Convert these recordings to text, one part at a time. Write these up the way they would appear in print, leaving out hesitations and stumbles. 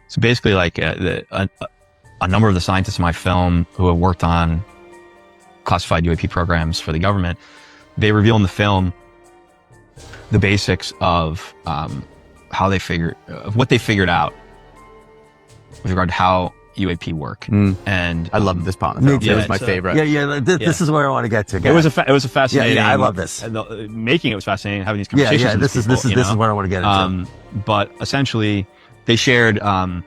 So basically, like a number of the scientists in my film who have worked on classified UAP programs for the government, they reveal in the film the basics of what they figured out with regard to how UAP work. And I love this part of the film. It was my favorite. This is where I want to get to. It was a fascinating. Yeah, I love this. Making it was fascinating, having these conversations. Yeah, this is where I want to get into. But essentially, they shared a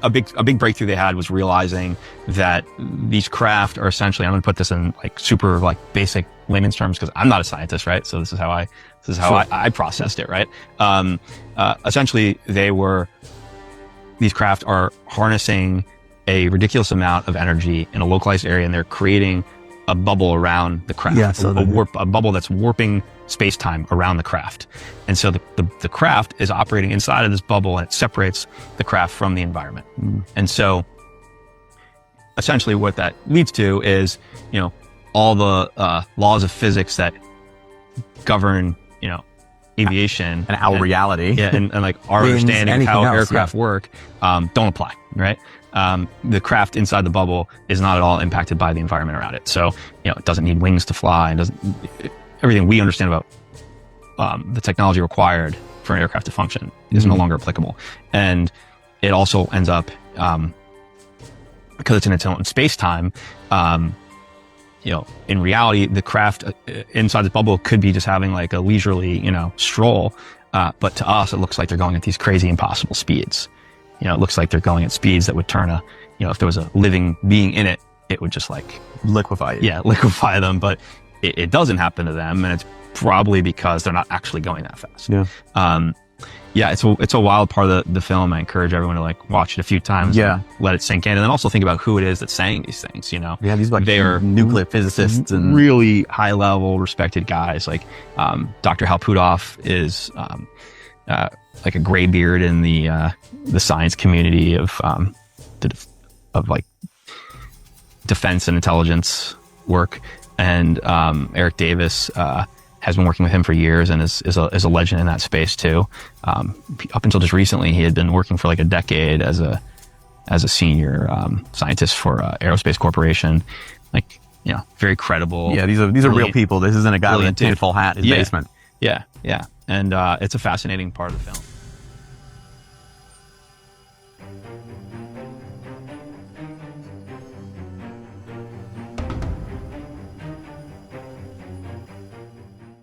big breakthrough they had was realizing that these craft are essentially, I'm going to put this in like super like basic layman's terms because I'm not a scientist, right? So this is how I processed it, right? Essentially, these craft are harnessing a ridiculous amount of energy in a localized area, and they're creating a bubble around the craft. Yeah, so a bubble that's warping space-time around the craft. And so the craft is operating inside of this bubble, and it separates the craft from the environment. And so essentially what that leads to is, all the laws of physics that govern, aviation and our reality. Yeah, and like our understanding of how aircraft work don't apply, right? The craft inside the bubble is not at all impacted by the environment around it. So, it doesn't need wings to fly, and everything we understand about the technology required for an aircraft to function is no longer applicable. And it also ends up, because it's in its own space-time, in reality, the craft inside the bubble could be just having like a leisurely, stroll. But to us, it looks like they're going at these crazy, impossible speeds. It looks like they're going at speeds that would turn if there was a living being in it, it would just like liquefy it. Yeah, liquefy them. But it doesn't happen to them. And it's probably because they're not actually going that fast. Yeah. It's a wild part of the film. I encourage everyone to like watch it a few times. Yeah. Let it sink in. And then also think about who it is that's saying these things, Yeah, these like they are nuclear physicists and really high level respected guys. Like, Dr. Hal Puthoff is, like a gray beard in the science community of like defense and intelligence work. And, Eric Davis, has been working with him for years and is a legend in that space too. Up until just recently, he had been working for like a decade as a senior scientist for Aerospace Corporation. Like, very credible. Yeah, these are real people. This isn't a guy with a tinfoil hat in his basement. Yeah. And it's a fascinating part of the film.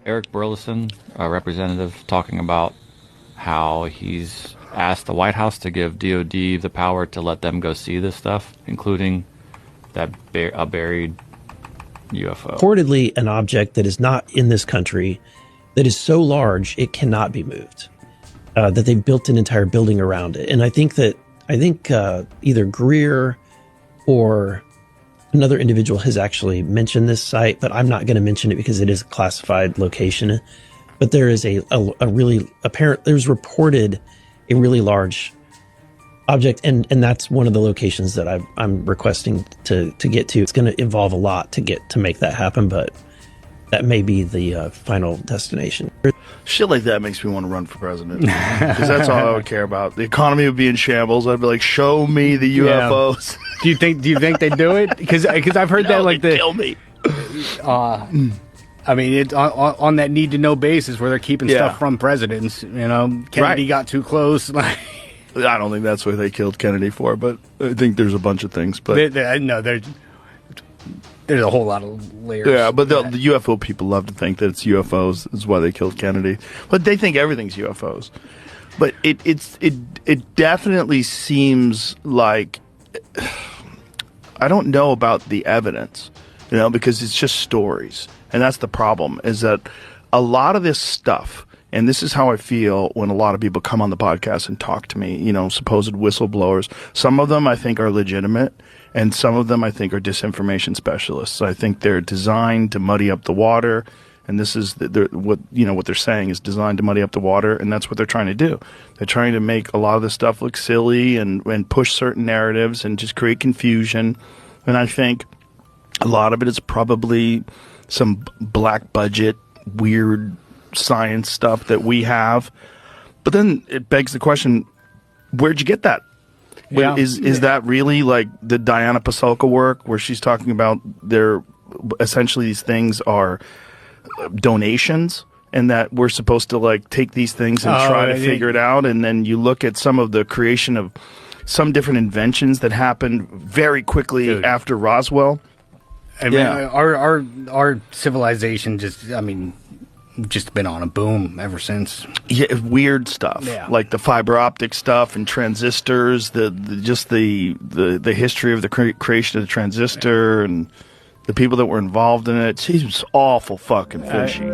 Eric Burleson, a representative, talking about how he's asked the White House to give DOD the power to let them go see this stuff, including a buried UFO. Reportedly, an object that is not in this country that is so large it cannot be moved. That they've built an entire building around it, and I think either Greer or another individual has actually mentioned this site, but I'm not going to mention it because it is a classified location. But there is there's reported a really large object, and that's one of the locations that I'm requesting to get to. It's going to involve a lot to make that happen, but that may be the final destination. Shit like that makes me want to run for president, because that's all I would care about. The economy would be in shambles. I'd be like, show me the UFOs. Yeah. Do you think they do it? Because I've heard that like kill me. I mean, it's on that need to know basis where they're keeping stuff from presidents. Kennedy got too close. Like, I don't think that's what they killed Kennedy for, but I think there's a bunch of things. But there's a whole lot of layers. Yeah, but the UFO people love to think that it's UFOs is why they killed Kennedy. But they think everything's UFOs. But it definitely seems like, I don't know about the evidence, because it's just stories. And that's the problem, is that a lot of this stuff, and this is how I feel when a lot of people come on the podcast and talk to me, supposed whistleblowers. Some of them I think are legitimate, and some of them I think are disinformation specialists. I think they're designed to muddy up the water, and this is what they're saying is designed to muddy up the water, and that's what they're trying to do. They're trying to make a lot of this stuff look silly and push certain narratives and just create confusion. And I think a lot of it is probably some black budget, weird science stuff that we have. But then it begs the question, Where'd you get that? Yeah. Is that really like the Diana Pasulka work where she's talking about essentially these things are donations and that we're supposed to like take these things and try to figure it out? And then you look at some of the creation of some different inventions that happened very quickly after Roswell. I mean, our civilization just been on a boom ever since. Yeah, weird stuff like the fiber optic stuff and transistors. The history of the creation of the transistor and the people that were involved in it. It seems awful fucking fishy.